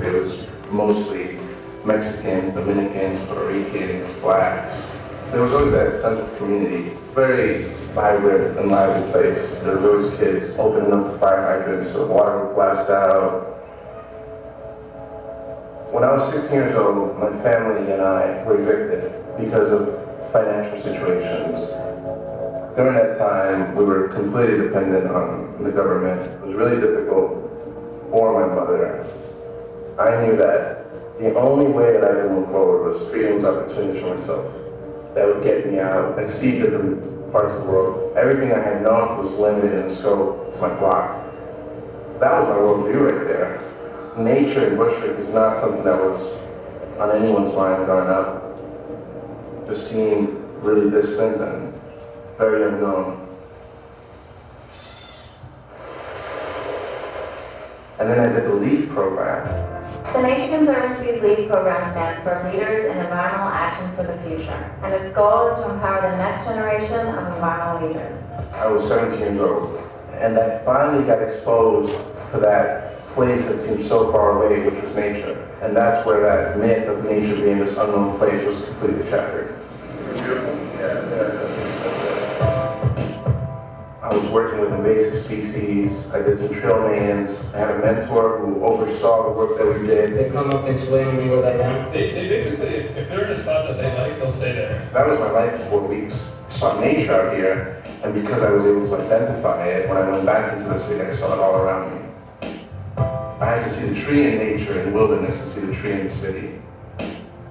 It was mostly Mexicans, Dominicans, Puerto Ricans, blacks. There was always that sense of community, very vibrant and lively place. There was always kids opening up the fire hydrants so the water would blast out. When I was 16 years old, my family and I were evicted because of financial situations. during that time, we were completely dependent on the government. It was really difficult for my mother. I knew that the only way that I could move forward was creating those opportunities for myself that would get me out and see different parts of the world. Everything I had known was limited in scope to my block. That was my worldview right there. Nature and bushwhack is not something that was on anyone's mind growing up. Just seemed really distant and very unknown. And then I did the LEAF program. The Nature Conservancy's LEAF program stands for Leaders in Environmental Action for the Future, and its goal is to empower the next generation of environmental leaders. I was 17 years old, and I finally got exposed to that place that seemed so far away, which was nature. And that's where that myth of nature being this unknown place was completely shattered. I was working with invasive species, I did some trail maintenance, I had a mentor who oversaw the work that we did. They come up and explain to me what I done. They basically, if they're in a spot that they like, they'll stay there. That was my life for 4 weeks. I saw nature out here, and because I was able to identify it, when I went back into the city, I saw it all around me. I had to see the tree in nature and wilderness to see the tree in the city.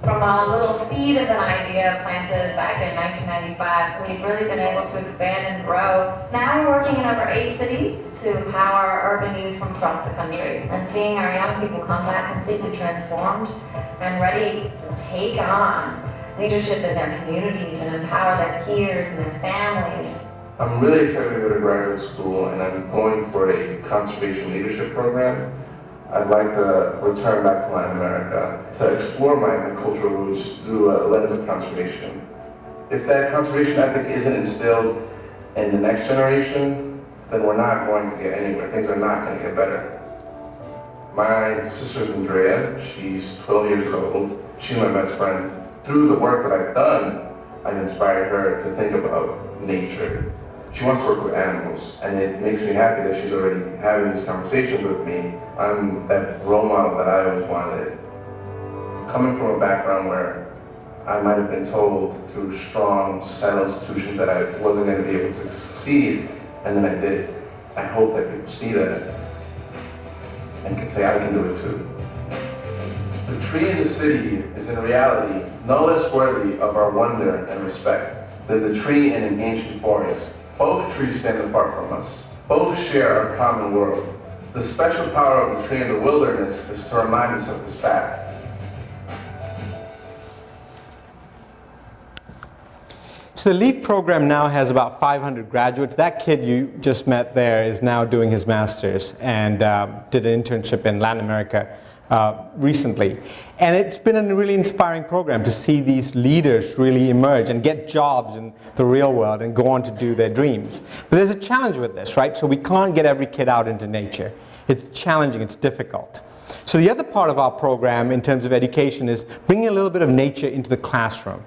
From a little seed of an idea planted back in 1995, we've really been able to expand and grow. Now we're working in over 8 cities to empower urban youth from across the country, and seeing our young people come back completely transformed and ready to take on leadership in their communities and empower their peers and their families. I'm really excited to go to graduate school, and I'm going for a conservation leadership program. I'd like to return back to Latin America to explore my cultural roots through a lens of conservation. If that conservation ethic isn't instilled in the next generation, then we're not going to get anywhere. Things are not going to get better. My sister Andrea, she's 12 years old. She's my best friend. Through the work that I've done, I've inspired her to think about nature. She wants to work with animals, and it makes me happy that she's already having these conversations with me. I'm that role model that I always wanted. Coming from a background where I might have been told through strong societal institutions that I wasn't going to be able to succeed, and then I did. I hope that people see that and can say, I can do it too. The tree in the city is in reality no less worthy of our wonder and respect than the tree in an ancient forest. Both trees stand apart from us. Both share a common world. The special power of the tree in the wilderness is to remind us of this fact. So the LEAF program now has about 500 graduates. That kid you just met there is now doing his master's and did an internship in Latin America recently. And it's been a really inspiring program to see these leaders really emerge and get jobs in the real world and go on to do their dreams. But there's a challenge with this, right? So we can't get every kid out into nature. It's challenging, it's difficult. So the other part of our program in terms of education is bringing a little bit of nature into the classroom.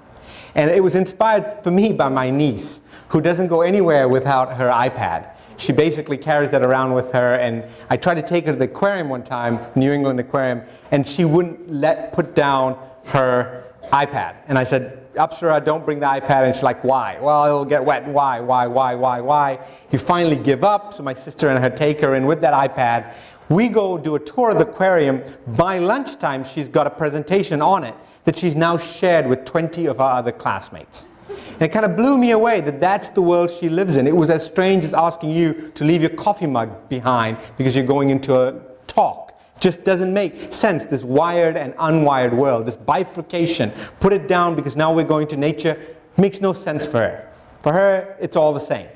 And it was inspired for me by my niece, who doesn't go anywhere without her iPad. She basically carries that around with her, and I tried to take her to the aquarium one time, New England Aquarium, and she wouldn't put down her iPad. And I said, Apsara, don't bring the iPad. And she's like, why? Well, it'll get wet. Why? You finally give up, so my sister and her take her in with that iPad. We go do a tour of the aquarium. By lunchtime, she's got a presentation on it that she's now shared with 20 of our other classmates. And it kind of blew me away that that's the world she lives in. It was as strange as asking you to leave your coffee mug behind because you're going into a talk. Just doesn't make sense, this wired and unwired world, this bifurcation. Put it down because now we're going to nature, makes no sense for her. For her, it's all the same.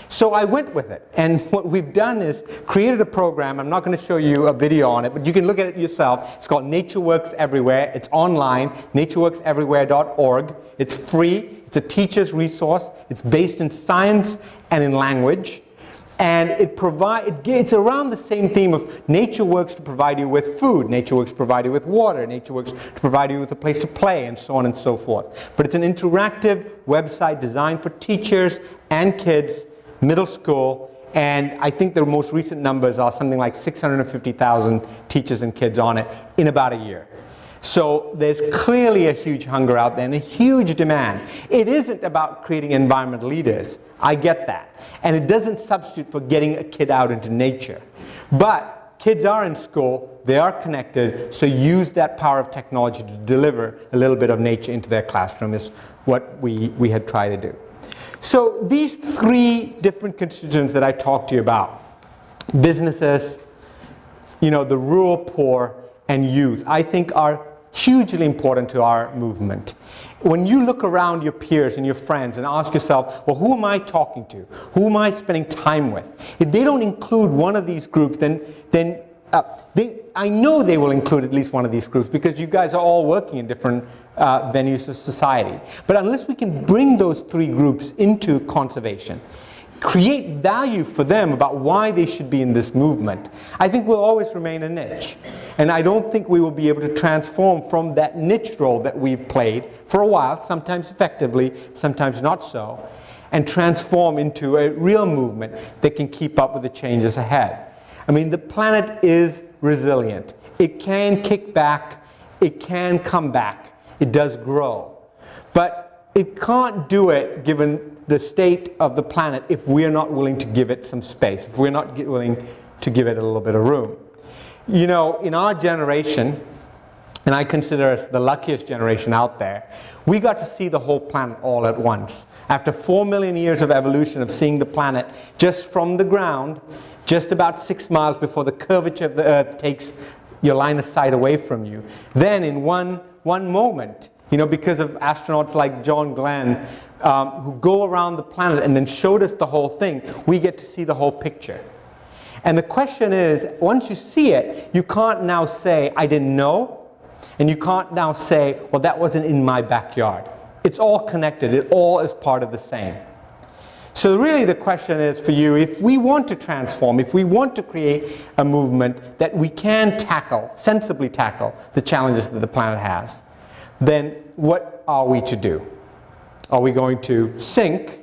So I went with it, and what we've done is created a program. I'm not going to show you a video on it, but you can look at it yourself. It's called Nature Works Everywhere. It's online, natureworkseverywhere.org. It's free. It's a teacher's resource. It's based in science and in language. And it's around the same theme of nature works to provide you with food, nature works to provide you with water, nature works to provide you with a place to play, and so on and so forth. But it's an interactive website designed for teachers and kids, middle school, and I think the most recent numbers are something like 650,000 teachers and kids on it in about a year. So there's clearly a huge hunger out there and a huge demand. It isn't about creating environmental leaders. I get that. And it doesn't substitute for getting a kid out into nature. But kids are in school, they are connected, so use that power of technology to deliver a little bit of nature into their classroom is what we had tried to do. So these three different constituents that I talked to you about, businesses, the rural poor, and youth, I think are hugely important to our movement. When you look around your peers and your friends and ask yourself, well, who am I talking to? Who am I spending time with? If they don't include one of these groups, then I know they will include at least one of these groups because you guys are all working in different venues of society. But unless we can bring those three groups into conservation, create value for them about why they should be in this movement, I think we'll always remain a niche. And I don't think we will be able to transform from that niche role that we've played for a while, sometimes effectively, sometimes not so, and transform into a real movement that can keep up with the changes ahead. I mean, the planet is resilient. It can kick back, it can come back, it does grow. But it can't do it given the state of the planet if we're not willing to give it some space, if we're not willing to give it a little bit of room. In our generation, and I consider us the luckiest generation out there, we got to see the whole planet all at once. After 4 million years of evolution of seeing the planet just from the ground, just about 6 miles before the curvature of the Earth takes your line of sight away from you. Then in one moment, because of astronauts like John Glenn, who go around the planet and then showed us the whole thing, we get to see the whole picture. And the question is, once you see it, you can't now say, I didn't know, and you can't now say, well, that wasn't in my backyard. It's all connected. It all is part of the same. So really the question is for you, if we want to transform, if we want to create a movement that we can tackle, sensibly tackle the challenges that the planet has, then what are we to do? Are we going to sink,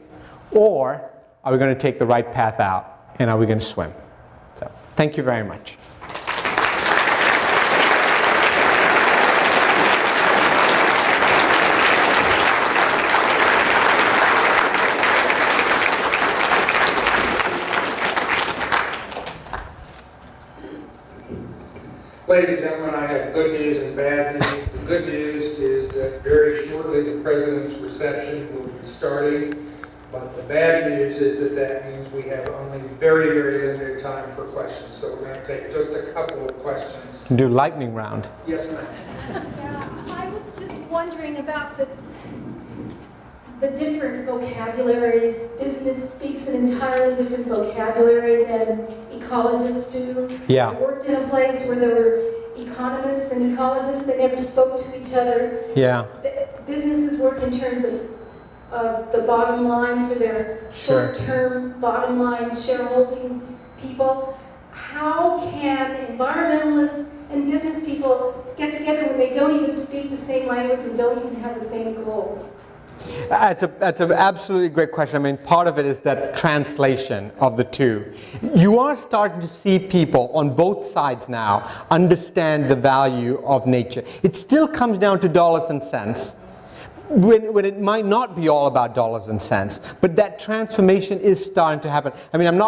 or are we going to take the right path out, and are we going to swim? So, thank you very much. Ladies and gentlemen, I have good news and bad news. The good news is that very shortly the President's reception will be starting, but the bad news is that means we have only very, very limited time for questions. So we're going to take just a couple of questions. You can do lightning round. Yes, ma'am. Yeah, I was just wondering about the different vocabularies. Business speaks an entirely different vocabulary than ecologists do. Yeah. I worked in a place where there were economists and ecologists that never spoke to each other. Yeah. Businesses work in terms of the bottom line for their Sure. short-term bottom line shareholding people. How can environmentalists and business people get together when they don't even speak the same language and don't even have the same goals? That's an absolutely great question. I mean, part of it is that translation of the two. You are starting to see people on both sides now understand the value of nature. It still comes down to dollars and cents, when it might not be all about dollars and cents, but that transformation is starting to happen. I mean,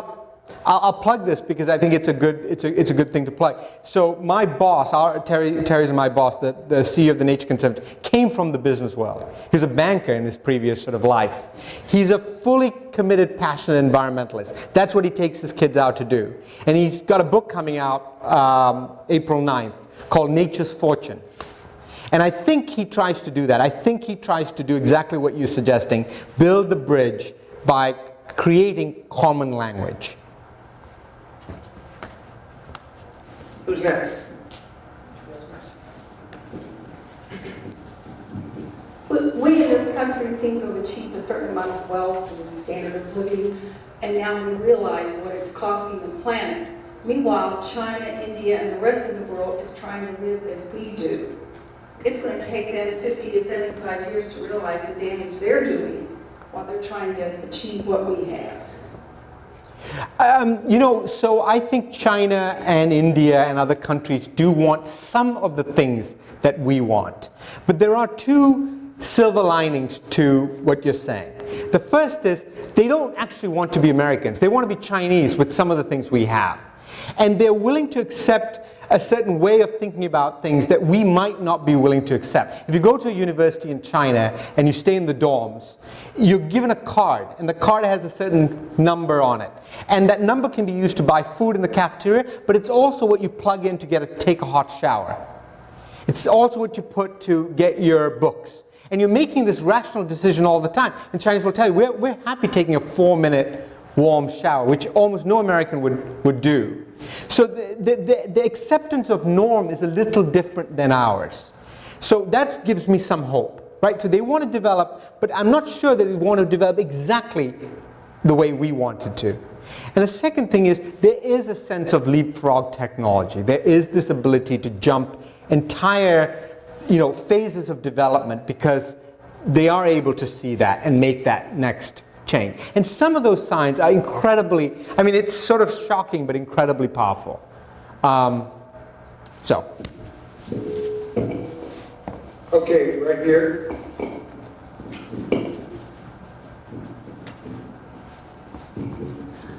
I'll plug this because I think it's a good thing to plug. So my boss, Terry's my boss, the CEO of the Nature Conservancy, came from the business world. He was a banker in his previous sort of life. He's a fully committed, passionate environmentalist. That's what he takes his kids out to do. And he's got a book coming out April 9th called Nature's Fortune. And I think he tries to do that. I think he tries to do exactly what you're suggesting, build the bridge by creating common language. Who's next? We in this country seem to have achieved a certain amount of wealth and standard of living, and now we realize what it's costing the planet. Meanwhile, China, India, and the rest of the world is trying to live as we do. It's going to take them 50 to 75 years to realize the damage they're doing while they're trying to achieve what we have. So I think China and India and other countries do want some of the things that we want. But there are two silver linings to what you're saying. The first is they don't actually want to be Americans. They want to be Chinese with some of the things we have. And they're willing to accept a certain way of thinking about things that we might not be willing to accept. If you go to a university in China and you stay in the dorms, you're given a card, and the card has a certain number on it. And that number can be used to buy food in the cafeteria, but it's also what you plug in to take a hot shower. It's also what you put to get your books. And you're making this rational decision all the time. And Chinese will tell you, we're happy taking a 4-minute warm shower, which almost no American would do. So the acceptance of norm is a little different than ours. So that gives me some hope, right? So they want to develop, but I'm not sure that they want to develop exactly the way we wanted to. And the second thing is, there is a sense of leapfrog technology. There is this ability to jump entire phases of development because they are able to see that and make that next change. And some of those signs are incredibly, it's sort of shocking, but incredibly powerful. Okay, right here.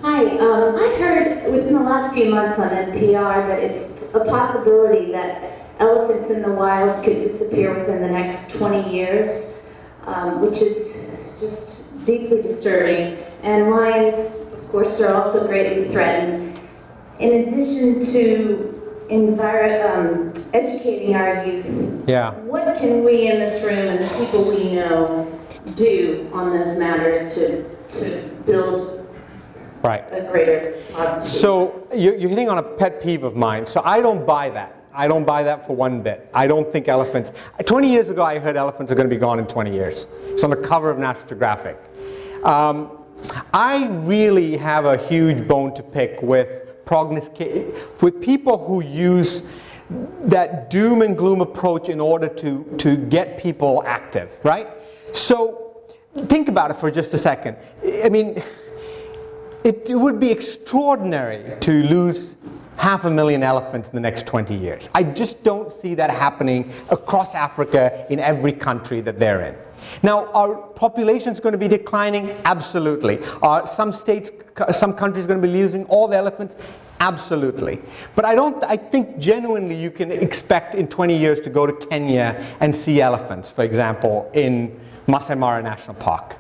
Hi, I heard within the last few months on NPR that it's a possibility that elephants in the wild could disappear within the next 20 years, which is just deeply disturbing. And lions, of course, are also greatly threatened. In addition to educating our youth, what can we in this room and the people we know do on those matters to build a greater positive? So you're hitting on a pet peeve of mine. So I don't buy that. I don't buy that for one bit. I don't think elephants. 20 years ago, I heard elephants are going to be gone in 20 years. It's on the cover of National Geographic. I really have a huge bone to pick with people who use that doom and gloom approach in order to get people active, right? So think about it for just a second. It would be extraordinary to lose 500,000 elephants in the next 20 years. I just don't see that happening across Africa in every country that they're in. Now, are populations going to be declining? Absolutely. Are some states, some countries going to be losing all the elephants? Absolutely. But I think genuinely you can expect in 20 years to go to Kenya and see elephants, for example, in Masai Mara National Park.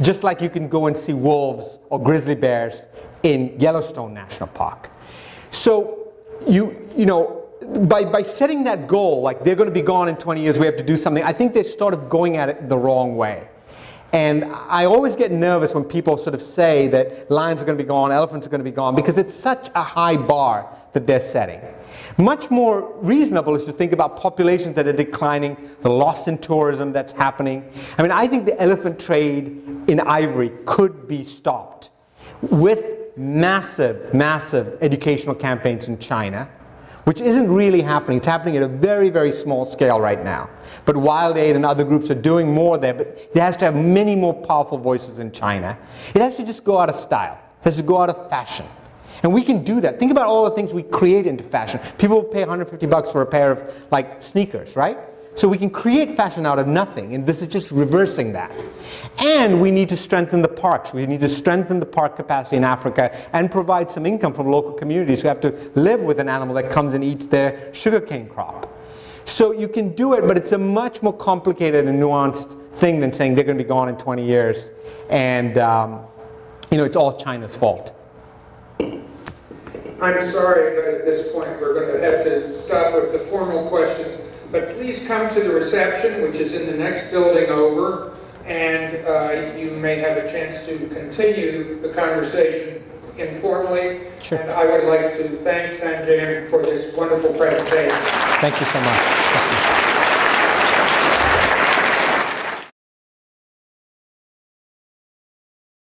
Just like you can go and see wolves or grizzly bears in Yellowstone National Park. So, by setting that goal, like they're going to be gone in 20 years, we have to do something, I think they're sort of going at it the wrong way. And I always get nervous when people sort of say that lions are going to be gone, elephants are going to be gone, because it's such a high bar that they're setting. Much more reasonable is to think about populations that are declining, the loss in tourism that's happening. I think the elephant trade in ivory could be stopped with massive, massive educational campaigns in China, which isn't really happening. It's happening at a very, very small scale right now. But Wild Aid and other groups are doing more there, but it has to have many more powerful voices in China. It has to just go out of style. It has to go out of fashion. And we can do that. Think about all the things we create into fashion. People will pay $150 for a pair of sneakers, right? So we can create fashion out of nothing, and this is just reversing that. And we need to strengthen the parks. We need to strengthen the park capacity in Africa and provide some income from local communities who have to live with an animal that comes and eats their sugarcane crop. So you can do it, but it's a much more complicated and nuanced thing than saying they're going to be gone in 20 years, and it's all China's fault. I'm sorry, but at this point we're going to have to stop with the formal questions. But please come to the reception, which is in the next building over, and you may have a chance to continue the conversation informally. Sure. And I would like to thank Sanjayan for this wonderful presentation. Thank you so much.